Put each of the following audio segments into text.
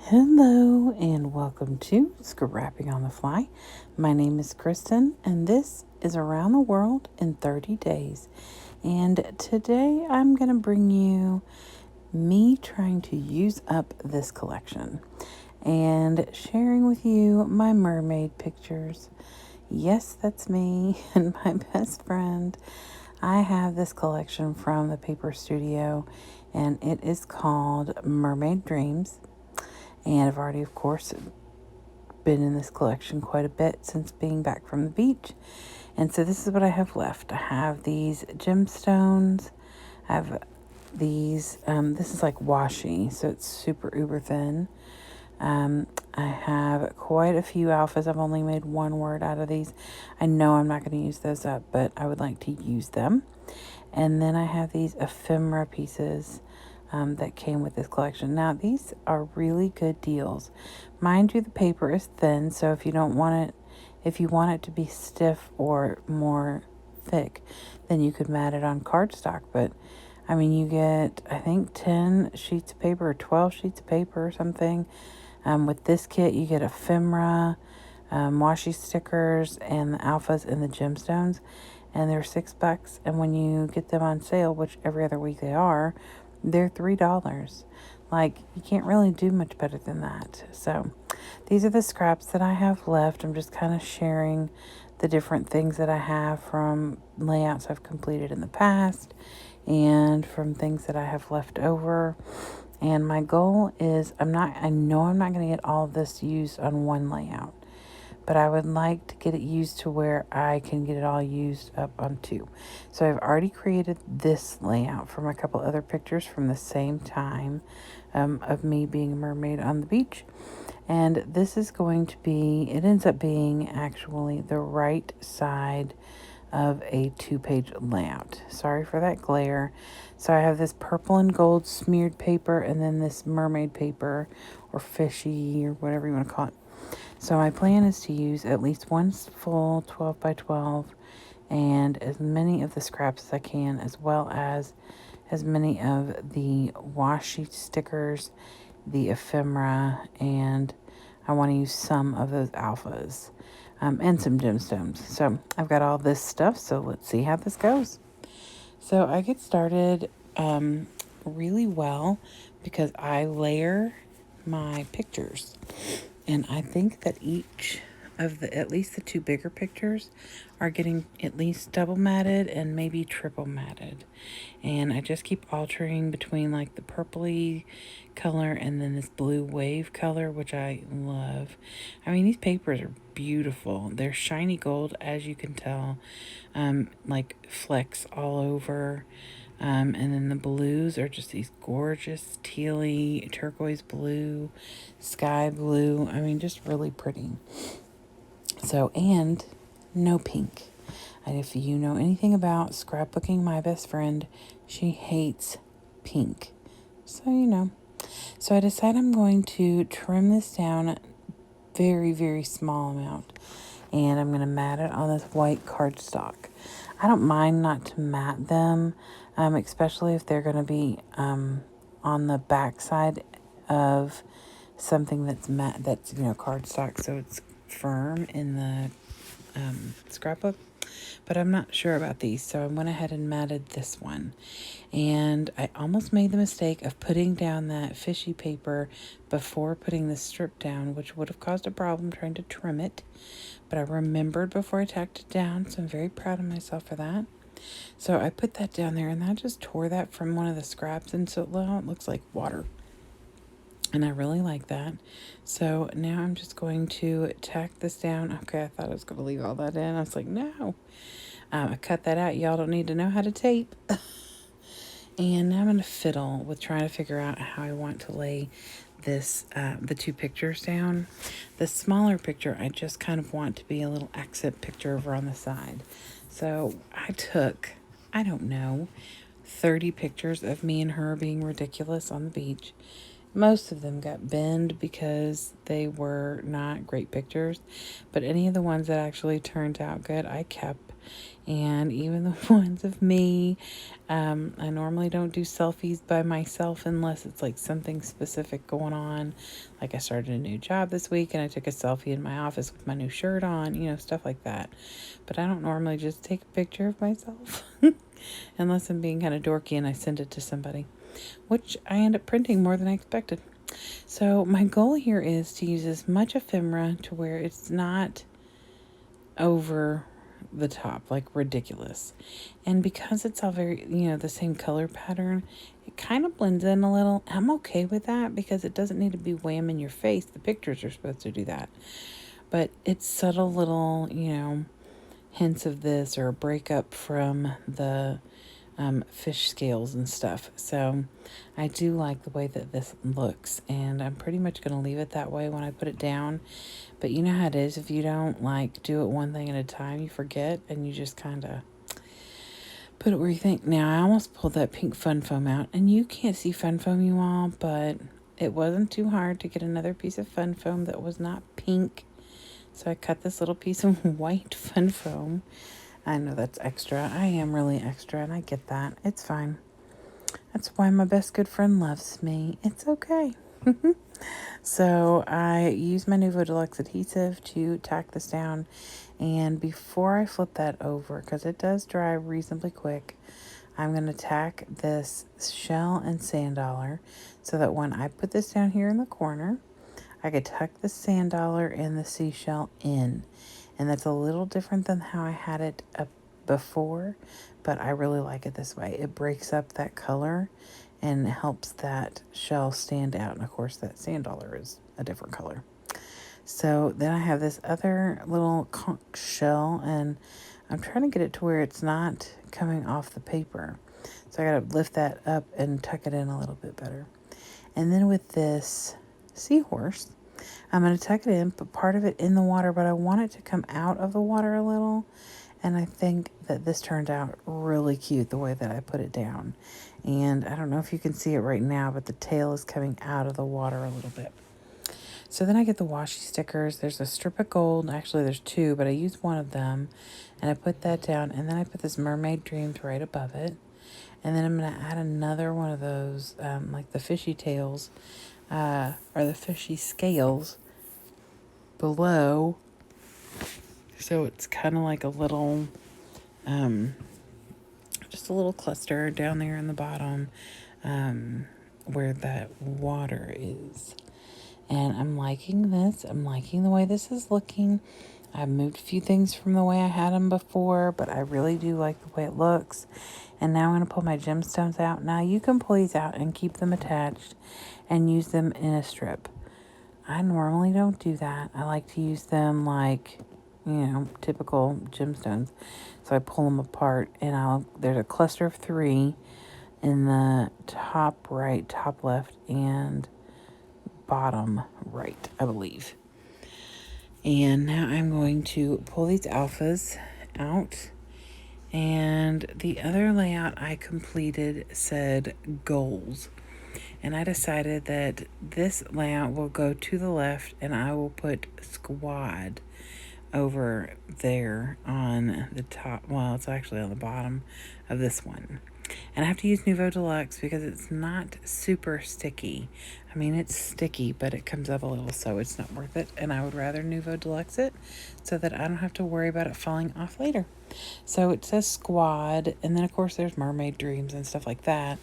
Hello and welcome to Scrapping on the Fly. My name is Kristen and this is Around the World in 30 Days. And today I'm going to bring you me trying to use up this collection and sharing with you my mermaid pictures. Yes, that's me and my best friend. I have this collection from the Paper Studio and it is called Mermaid Dreams. And I've already, of course, been in this collection quite a bit since being back from the beach. And so this is what I have left. I have these gemstones. I have these, this is like washi, so it's super uber thin. I have quite a few alphas. I've only made one word out of these. I know I'm not going to use those up, but I would like to use them. And then I have these ephemera pieces that came with this collection. Now, these are really good deals. Mind you, the paper is thin, so if you don't want it, if you want it to be stiff or more thick, then you could mat it on cardstock. But, I mean, you get, I think, 10 sheets of paper or 12 sheets of paper or something. With this kit, you get ephemera, washi stickers, and the alphas and the gemstones. And they're $6. And when you get them on sale, which every other week they are, they're $3. Like, you can't really do much better than that. So these are the scraps that I have left. I'm just kind of sharing the different things that I have from layouts I've completed in the past and from things that I have left over. And my goal is, I know I'm not going to get all of this used on one layout, but I would like to get it used to where I can get it all used up on two. So I've already created this layout from a couple other pictures from the same time of me being a mermaid on the beach. And this is going to be, it ends up being actually the right side of a 2-page layout. Sorry for that glare. So I have this purple and gold smeared paper and then this mermaid paper or fishy or whatever you want to call it. So my plan is to use at least one full 12 by 12 and as many of the scraps as I can, as well as many of the washi stickers, the ephemera, and I want to use some of those alphas and some gemstones. So I've got all this stuff, so let's see how this goes. So I get started really well because I layer my pictures. And I think that each of at least the two bigger pictures are getting at least double matted and maybe triple matted. And I just keep altering between like the purpley color and then this blue wave color, which I love. I mean, these papers are beautiful. They're shiny gold, as you can tell, like flecks all over. And then the blues are just these gorgeous tealy, turquoise blue, sky blue. I mean, just really pretty. So, and no pink. And if you know anything about scrapbooking, my best friend, she hates pink. So, you know. So I decide I'm going to trim this down very, very small amount. And I'm going to mat it on this white cardstock. I don't mind not to mat them, especially if they're going to be on the back side of something that's matte, that's, cardstock, so it's firm in the scrapbook. But I'm not sure about these, so I went ahead and matted this one. And I almost made the mistake of putting down that fishy paper before putting the strip down, which would have caused a problem trying to trim it. But I remembered before I tacked it down, so I'm very proud of myself for that. So I put that down there, and I just tore that from one of the scraps, and so now it looks like water. And I really like that. So now I'm just going to tack this down. Okay, I thought I was going to leave all that in. I was like, no. I cut that out. Y'all don't need to know how to tape. And now I'm going to fiddle with trying to figure out how I want to lay this, the two pictures down. The smaller picture, I just kind of want to be a little accent picture over on the side. So I took, I don't know, 30 pictures of me and her being ridiculous on the beach. Most of them got binned because they were not great pictures, but any of the ones that actually turned out good, I kept. And even the ones of me, I normally don't do selfies by myself unless it's like something specific going on. Like I started a new job this week and I took a selfie in my office with my new shirt on, stuff like that. But I don't normally just take a picture of myself unless I'm being kind of dorky and I send it to somebody, which I end up printing more than I expected. So my goal here is to use as much ephemera to where it's not over the top, like ridiculous. And because it's all very, the same color pattern, it kind of blends in a little. I'm okay with that because it doesn't need to be wham in your face. The pictures are supposed to do that. But it's subtle little, hints of this or a breakup from the fish scales and stuff. So I do like the way that this looks, and I'm pretty much going to leave it that way when I put it down. But you know how it is, if you don't do it one thing at a time, you forget and you just kind of put it where you think. Now I almost pulled that pink fun foam out, and you can't see fun foam, you all, but it wasn't too hard to get another piece of fun foam that was not pink. So I cut this little piece of white fun foam. I know that's extra. I am really extra, and I get that. It's fine. That's why my best good friend loves me. It's okay. So I use my Nuvo Deluxe adhesive to tack this down. And before I flip that over, because it does dry reasonably quick, I'm going to tack this shell and sand dollar so that when I put this down here in the corner, I could tuck the sand dollar and the seashell in. And that's a little different than how I had it up before, but I really like it this way. It breaks up that color and helps that shell stand out. And of course, that sand dollar is a different color. So then I have this other little conch shell, and I'm trying to get it to where it's not coming off the paper. So I got to lift that up and tuck it in a little bit better. And then with this seahorse, I'm going to tuck it in, put part of it in the water, but I want it to come out of the water a little. And I think that this turned out really cute the way that I put it down. And I don't know if you can see it right now, but the tail is coming out of the water a little bit. So then I get the washi stickers. There's a strip of gold. Actually, there's two, but I use one of them. And I put that down. And then I put this Mermaid Dreams right above it. And then I'm going to add another one of those, like the fishy tails, or the fishy scales below. So it's kind of like a little, just a little cluster down there in the bottom, where that water is. And I'm liking this. I'm liking the way this is looking. I've moved a few things from the way I had them before, but I really do like the way it looks. And now I'm going to pull my gemstones out. Now you can pull these out and keep them attached and use them in a strip. I normally don't do that. I like to use them like, typical gemstones. So I pull them apart, and there's a cluster of 3 in the top right, top left, and bottom right, I believe. And now I'm going to pull these alphas out. And the other layout I completed said goals. And I decided that this layout will go to the left, and I will put squad over there on the top. Well, it's actually on the bottom of this one. And I have to use Nuvo Deluxe because it's not super sticky. I mean, it's sticky, but it comes up a little, so it's not worth it. And I would rather Nuvo Deluxe it so that I don't have to worry about it falling off later. So it says squad, and then of course there's Mermaid Dreams and stuff like that.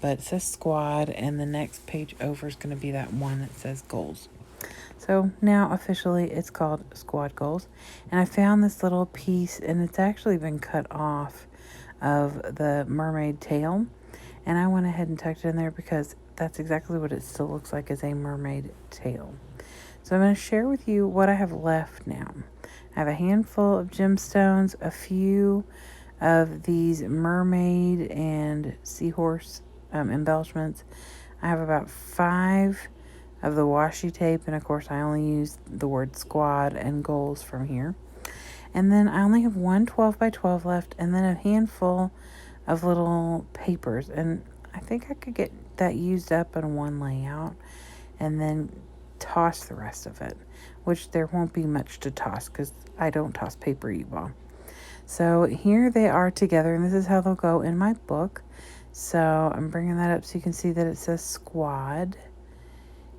But it says squad, and the next page over is going to be that one that says goals. So now officially it's called Squad Goals. And I found this little piece, and it's actually been cut off of the mermaid tail. And I went ahead and tucked it in there because that's exactly what it still looks like, as a mermaid tail. So I'm going to share with you what I have left now. I have a handful of gemstones, a few of these mermaid and seahorse embellishments. I have about 5 of the washi tape, and of course I only use the word squad and goals from here. And then I only have one 12 by 12 left, and then a handful of little papers. And I think I could get that used up in one layout and then toss the rest of it, which there won't be much to toss because I don't toss paper e-ball. So here they are together, and this is how they'll go in my book. So I'm bringing that up so you can see that it says squad.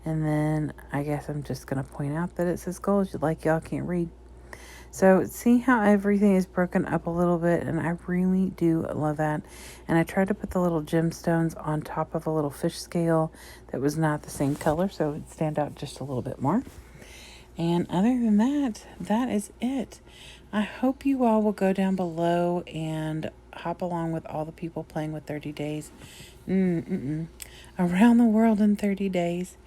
And then I guess I'm just going to point out that it says goals, like y'all can't read. So see how everything is broken up a little bit, and I really do love that. And I tried to put the little gemstones on top of a little fish scale that was not the same color, so it would stand out just a little bit more. And other than that, that is it. I hope you all will go down below and hop along with all the people playing with 30 days. Around the world in 30 days.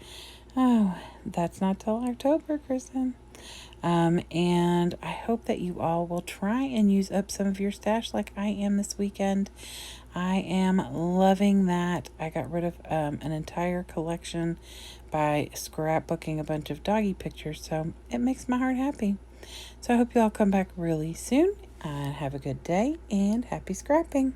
Oh, that's not till October, Kristen. And I hope that you all will try and use up some of your stash like I am this weekend. I am loving that. I got rid of an entire collection by scrapbooking a bunch of doggy pictures, so it makes my heart happy. So I hope you all come back really soon, and have a good day, and happy scrapping.